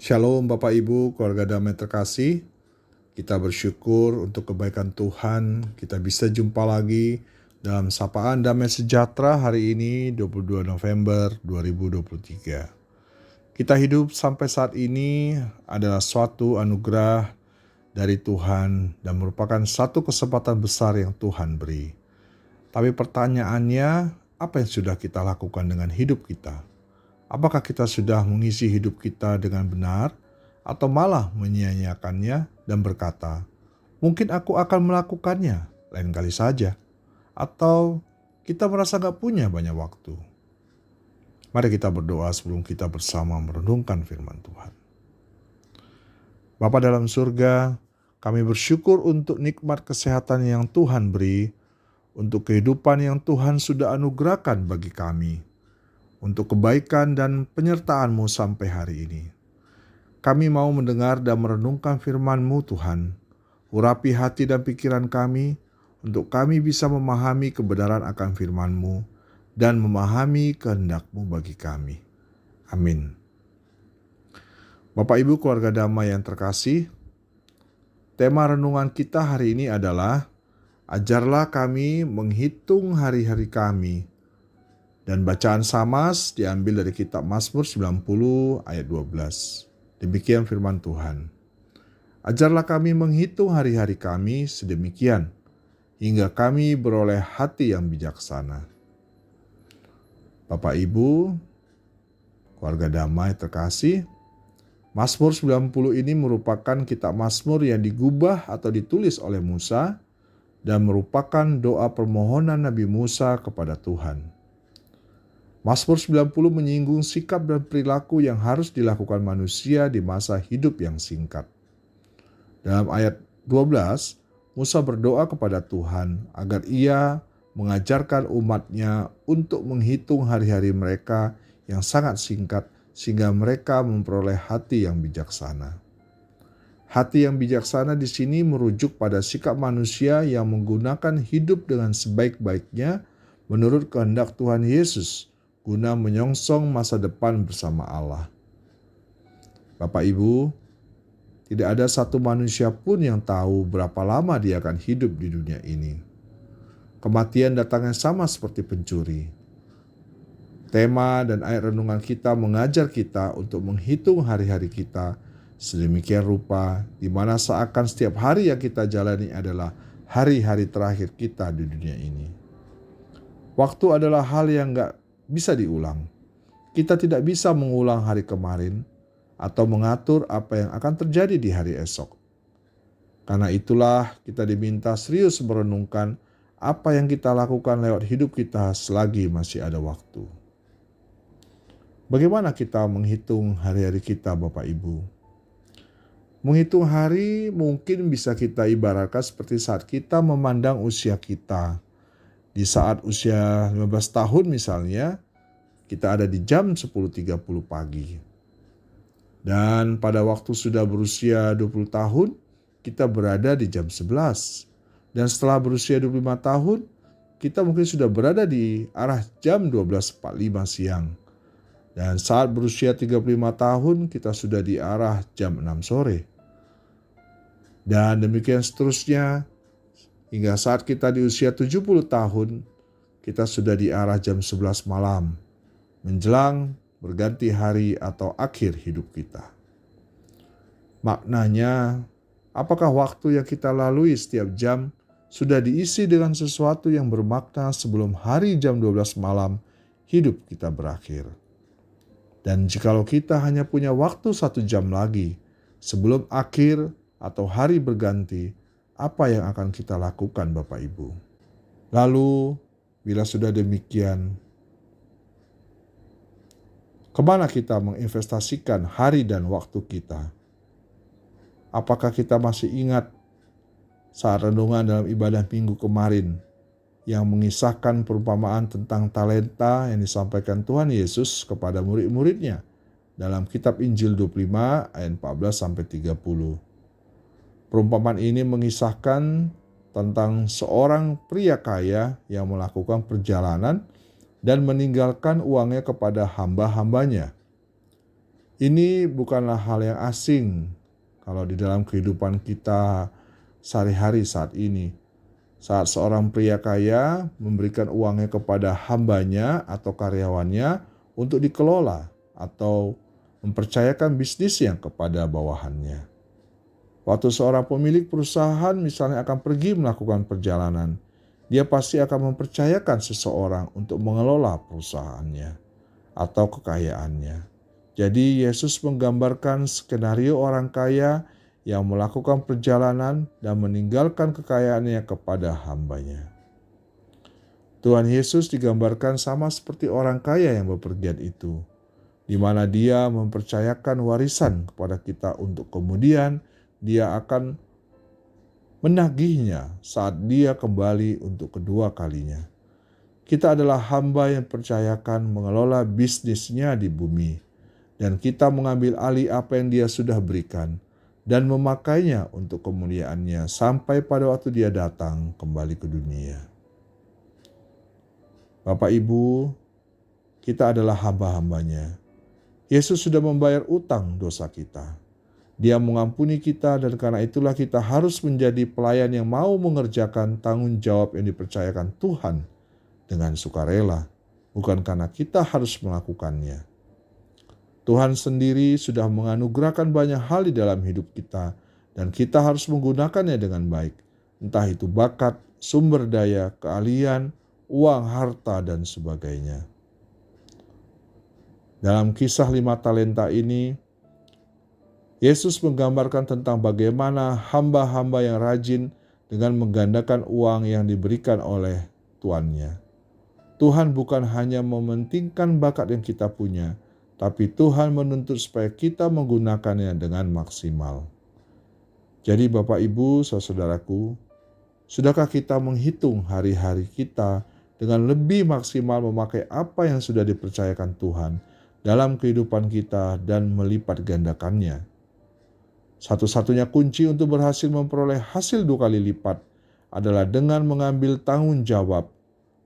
Shalom Bapak Ibu, keluarga damai terkasih. Kita bersyukur untuk kebaikan Tuhan. Kita bisa jumpa lagi dalam Sapaan Damai Sejahtera hari ini 22 November 2023. Kita hidup sampai saat ini adalah suatu anugerah dari Tuhan dan merupakan satu kesempatan besar yang Tuhan beri. Tapi pertanyaannya, apa yang sudah kita lakukan dengan hidup kita? Apakah kita sudah mengisi hidup kita dengan benar atau malah menyia-nyiakannya dan berkata, mungkin aku akan melakukannya lain kali saja. Atau kita merasa gak punya banyak waktu. Mari kita berdoa sebelum kita bersama merenungkan firman Tuhan. Bapa dalam surga, kami bersyukur untuk nikmat kesehatan yang Tuhan beri, untuk kehidupan yang Tuhan sudah anugerahkan bagi kami, untuk kebaikan dan penyertaan-Mu sampai hari ini. Kami mau mendengar dan merenungkan firman-Mu Tuhan. Urapi hati dan pikiran kami, untuk kami bisa memahami kebenaran akan firman-Mu dan memahami kehendak-Mu bagi kami. Amin. Bapak Ibu keluarga damai yang terkasih, tema renungan kita hari ini adalah ajarlah kami menghitung hari-hari kami. Dan bacaan Samas diambil dari kitab Mazmur 90 ayat 12. Demikian firman Tuhan. Ajarlah kami menghitung hari-hari kami sedemikian, hingga kami beroleh hati yang bijaksana. Bapak Ibu, keluarga damai terkasih, Mazmur 90 ini merupakan kitab Mazmur yang digubah atau ditulis oleh Musa dan merupakan doa permohonan Nabi Musa kepada Tuhan. Mazmur 90 menyinggung sikap dan perilaku yang harus dilakukan manusia di masa hidup yang singkat. Dalam ayat 12, Musa berdoa kepada Tuhan agar ia mengajarkan umatnya untuk menghitung hari-hari mereka yang sangat singkat sehingga mereka memperoleh hati yang bijaksana. Hati yang bijaksana di sini merujuk pada sikap manusia yang menggunakan hidup dengan sebaik-baiknya menurut kehendak Tuhan Yesus, guna menyongsong masa depan bersama Allah. Bapak Ibu, tidak ada satu manusia pun yang tahu berapa lama dia akan hidup di dunia ini. Kematian datangnya sama seperti pencuri. Tema dan ayat renungan kita mengajar kita untuk menghitung hari-hari kita sedemikian rupa, di mana seakan setiap hari yang kita jalani adalah hari-hari terakhir kita di dunia ini. Waktu adalah hal yang gak bisa diulang. Kita tidak bisa mengulang hari kemarin atau mengatur apa yang akan terjadi di hari esok. Karena itulah kita diminta serius merenungkan apa yang kita lakukan lewat hidup kita selagi masih ada waktu. Bagaimana kita menghitung hari-hari kita, Bapak Ibu? Menghitung hari mungkin bisa kita ibaratkan seperti saat kita memandang usia kita. Di saat usia 15 tahun misalnya, kita ada di jam 10.30 pagi. Dan pada waktu sudah berusia 20 tahun, kita berada di jam 11. Dan setelah berusia 25 tahun, kita mungkin sudah berada di arah jam 12.45 siang. Dan saat berusia 35 tahun, kita sudah di arah jam 6 sore. Dan demikian seterusnya, hingga saat kita di usia 70 tahun, kita sudah di arah jam 11 malam, menjelang berganti hari atau akhir hidup kita. Maknanya, apakah waktu yang kita lalui setiap jam sudah diisi dengan sesuatu yang bermakna sebelum hari jam 12 malam hidup kita berakhir? Dan jikalau kita hanya punya waktu 1 jam lagi sebelum akhir atau hari berganti, apa yang akan kita lakukan Bapak Ibu? Lalu, bila sudah demikian, kemana kita menginvestasikan hari dan waktu kita? Apakah kita masih ingat saat renungan dalam ibadah minggu kemarin yang mengisahkan perumpamaan tentang talenta yang disampaikan Tuhan Yesus kepada murid-muridnya dalam kitab Injil 25 ayat 14-30. Perumpamaan ini mengisahkan tentang seorang pria kaya yang melakukan perjalanan dan meninggalkan uangnya kepada hamba-hambanya. Ini bukanlah hal yang asing kalau di dalam kehidupan kita sehari-hari saat ini. Saat seorang pria kaya memberikan uangnya kepada hambanya atau karyawannya untuk dikelola atau mempercayakan bisnisnya kepada bawahannya. Waktu seorang pemilik perusahaan misalnya akan pergi melakukan perjalanan, dia pasti akan mempercayakan seseorang untuk mengelola perusahaannya atau kekayaannya. Jadi Yesus menggambarkan skenario orang kaya yang melakukan perjalanan dan meninggalkan kekayaannya kepada hambanya. Tuhan Yesus digambarkan sama seperti orang kaya yang bepergian itu, di mana dia mempercayakan warisan kepada kita untuk kemudian dia akan menagihnya saat dia kembali untuk kedua kalinya. Kita adalah hamba yang percayakan mengelola bisnisnya di bumi, dan kita mengambil alih apa yang dia sudah berikan dan memakainya untuk kemuliaannya sampai pada waktu dia datang kembali ke dunia. Bapak Ibu, kita adalah hamba-hambanya. Yesus sudah membayar utang dosa kita. Dia mengampuni kita dan karena itulah kita harus menjadi pelayan yang mau mengerjakan tanggung jawab yang dipercayakan Tuhan dengan sukarela, bukan karena kita harus melakukannya. Tuhan sendiri sudah menganugerahkan banyak hal di dalam hidup kita dan kita harus menggunakannya dengan baik. Entah itu bakat, sumber daya, keahlian, uang, harta, dan sebagainya. Dalam kisah 5 talenta ini, Yesus menggambarkan tentang bagaimana hamba-hamba yang rajin dengan menggandakan uang yang diberikan oleh tuannya. Tuhan bukan hanya mementingkan bakat yang kita punya, tapi Tuhan menuntut supaya kita menggunakannya dengan maksimal. Jadi Bapak Ibu, saudaraku, sudahkah kita menghitung hari-hari kita dengan lebih maksimal memakai apa yang sudah dipercayakan Tuhan dalam kehidupan kita dan melipat gandakannya? Satu-satunya kunci untuk berhasil memperoleh hasil 2 kali lipat adalah dengan mengambil tanggung jawab,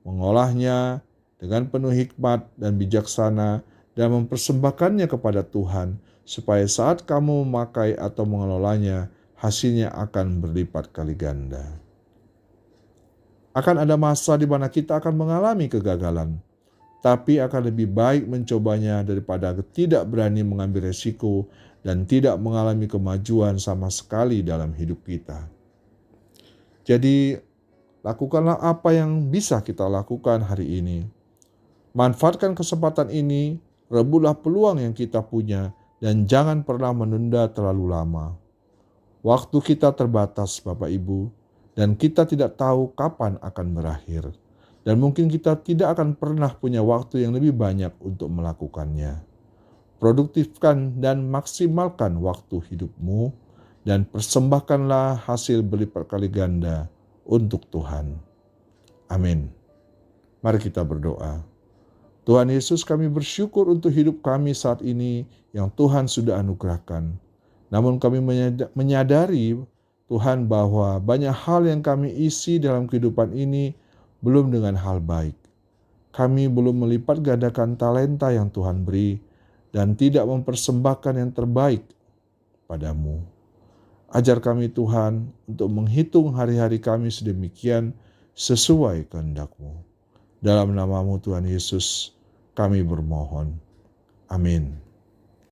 mengolahnya dengan penuh hikmat dan bijaksana, dan mempersembahkannya kepada Tuhan, supaya saat kamu memakai atau mengelolanya, hasilnya akan berlipat kali ganda. Akan ada masa di mana kita akan mengalami kegagalan, tapi akan lebih baik mencobanya daripada tidak berani mengambil resiko dan tidak mengalami kemajuan sama sekali dalam hidup kita. Jadi, lakukanlah apa yang bisa kita lakukan hari ini. Manfaatkan kesempatan ini, rebutlah peluang yang kita punya, dan jangan pernah menunda terlalu lama. Waktu kita terbatas, Bapak Ibu, dan kita tidak tahu kapan akan berakhir. Dan mungkin kita tidak akan pernah punya waktu yang lebih banyak untuk melakukannya. Produktifkan dan maksimalkan waktu hidupmu, dan persembahkanlah hasil berlipat kali ganda untuk Tuhan. Amin. Mari kita berdoa. Tuhan Yesus, kami bersyukur untuk hidup kami saat ini yang Tuhan sudah anugerahkan. Namun kami menyadari Tuhan bahwa banyak hal yang kami isi dalam kehidupan ini belum dengan hal baik. Kami belum melipat gandakan talenta yang Tuhan beri dan tidak mempersembahkan yang terbaik padamu. Ajar kami Tuhan untuk menghitung hari-hari kami sedemikian sesuai kehendak-Mu. Dalam nama-Mu Tuhan Yesus, kami bermohon. Amin.